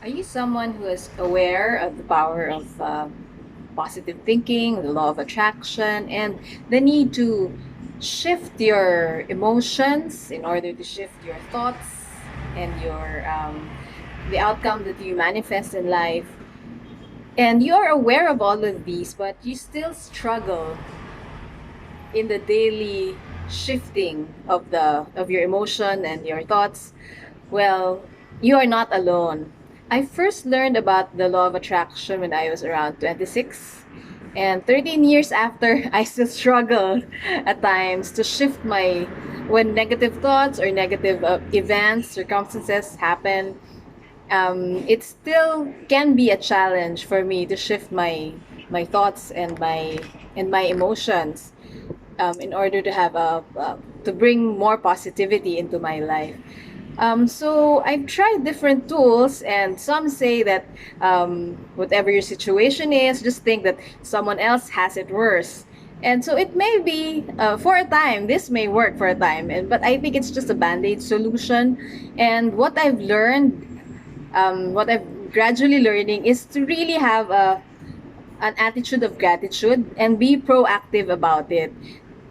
Are you someone who is aware of the power of positive thinking, the law of attraction, and the need to shift your emotions in order to shift your thoughts and your the outcome that you manifest in life? And you are aware of all of these, but you still struggle in the daily shifting of your emotion and your thoughts. Well, you are not alone. I first learned about the law of attraction when I was around 26. And 13 years after, I still struggle at times to shift when negative thoughts or negative events, circumstances happen. It still can be a challenge for me to shift my thoughts and my emotions in order to have to bring more positivity into my life. So I've tried different tools, and some say that whatever your situation is, just think that someone else has it worse. And so it may be for a time, this may work for a time, but I think it's just a band-aid solution. And what I've gradually learning is to really have an attitude of gratitude and be proactive about it.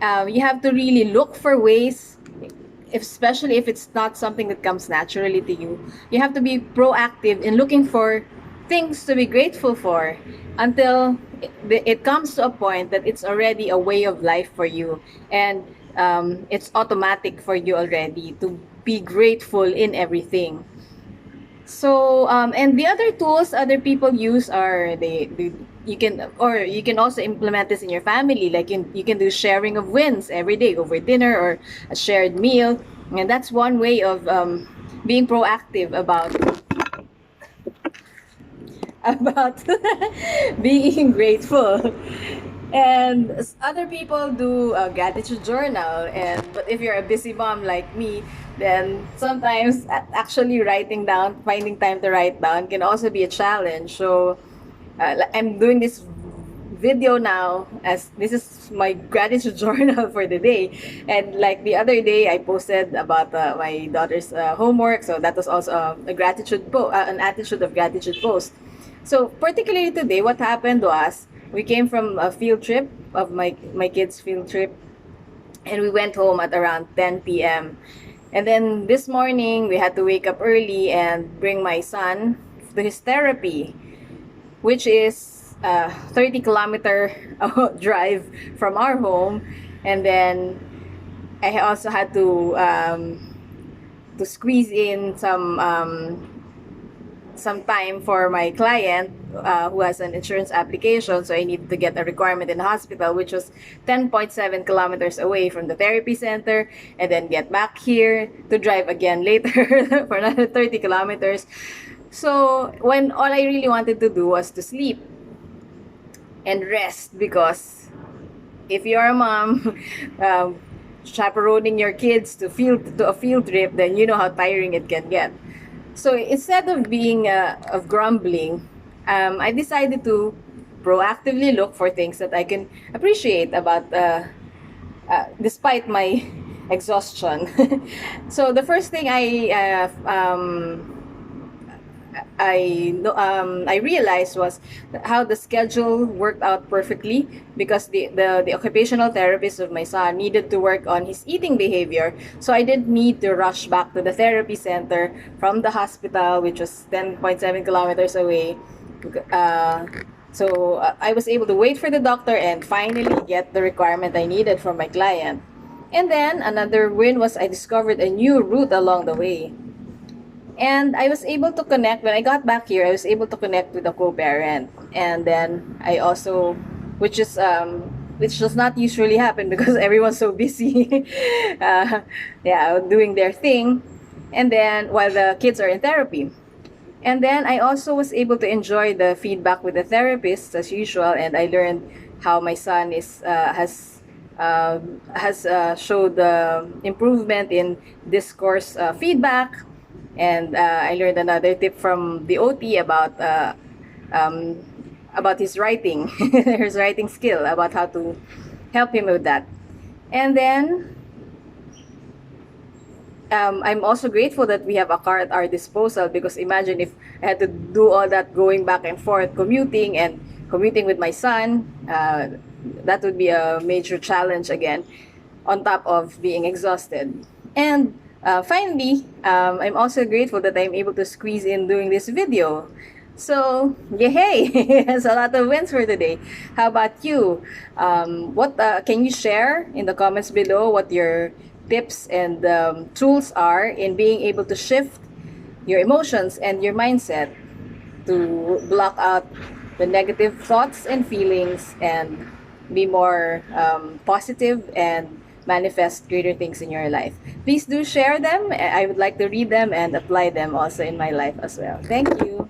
You have to really look for ways, especially if it's not something that comes naturally to you. You have to be proactive in looking for things to be grateful for until it comes to a point that it's already a way of life for you, and it's automatic for you already to be grateful in everything. So, and the other tools other people use are you can also implement this in your family. Like you can do sharing of wins every day over dinner or a shared meal, and that's one way of being proactive about being grateful. And other people do a gratitude journal, and but if you're a busy mom like me, then sometimes actually writing down, finding time to write down can also be a challenge. So I'm doing this video now as this is my gratitude journal for the day. And like the other day I posted about my daughter's homework, so that was also an attitude of gratitude post. So particularly today, what happened was we came from a field trip of my kids' field trip, and we went home at around 10 p.m. And then this morning we had to wake up early and bring my son to his therapy, which is a 30-kilometer drive from our home. And then I also had to squeeze in some time for my client who has an insurance application. So I needed to get a requirement in the hospital, which was 10.7 kilometers away from the therapy center, and then get back here to drive again later for another 30 kilometers. So when all I really wanted to do was to sleep and rest, because if you're a mom, chaperoning your kids to a field trip, then you know how tiring it can get. So instead of being of grumbling, I decided to proactively look for things that I can appreciate about, despite my exhaustion. So the first thing I realized was how the schedule worked out perfectly, because the occupational therapist of my son needed to work on his eating behavior. So I didn't need to rush back to the therapy center from the hospital, which was 10.7 kilometers away. I was able to wait for the doctor and finally get the requirement I needed from my client. And then another win was I discovered a new route along the way. And I was able to connect, when I got back here, I was able to connect with a co-parent. And then I also, which does not usually happen because everyone's so busy, yeah, doing their thing. And then while the kids are in therapy. And then I also was able to enjoy the feedback with the therapist as usual, and I learned how my son has showed improvement in discourse feedback. And I learned another tip from the OT um, about his writing, his writing skill, about how to help him with that. And then I'm also grateful that we have a car at our disposal, because imagine if I had to do all that going back and forth, commuting with my son. That would be a major challenge again, on top of being exhausted. And finally, I'm also grateful that I'm able to squeeze in doing this video. So, yay! There's a lot of wins for today. How about you? What can you share in the comments below what your tips and tools are in being able to shift your emotions and your mindset to block out the negative thoughts and feelings and be more positive and manifest greater things in your life? Please do share them. I would like to read them and apply them also in my life as well. Thank you.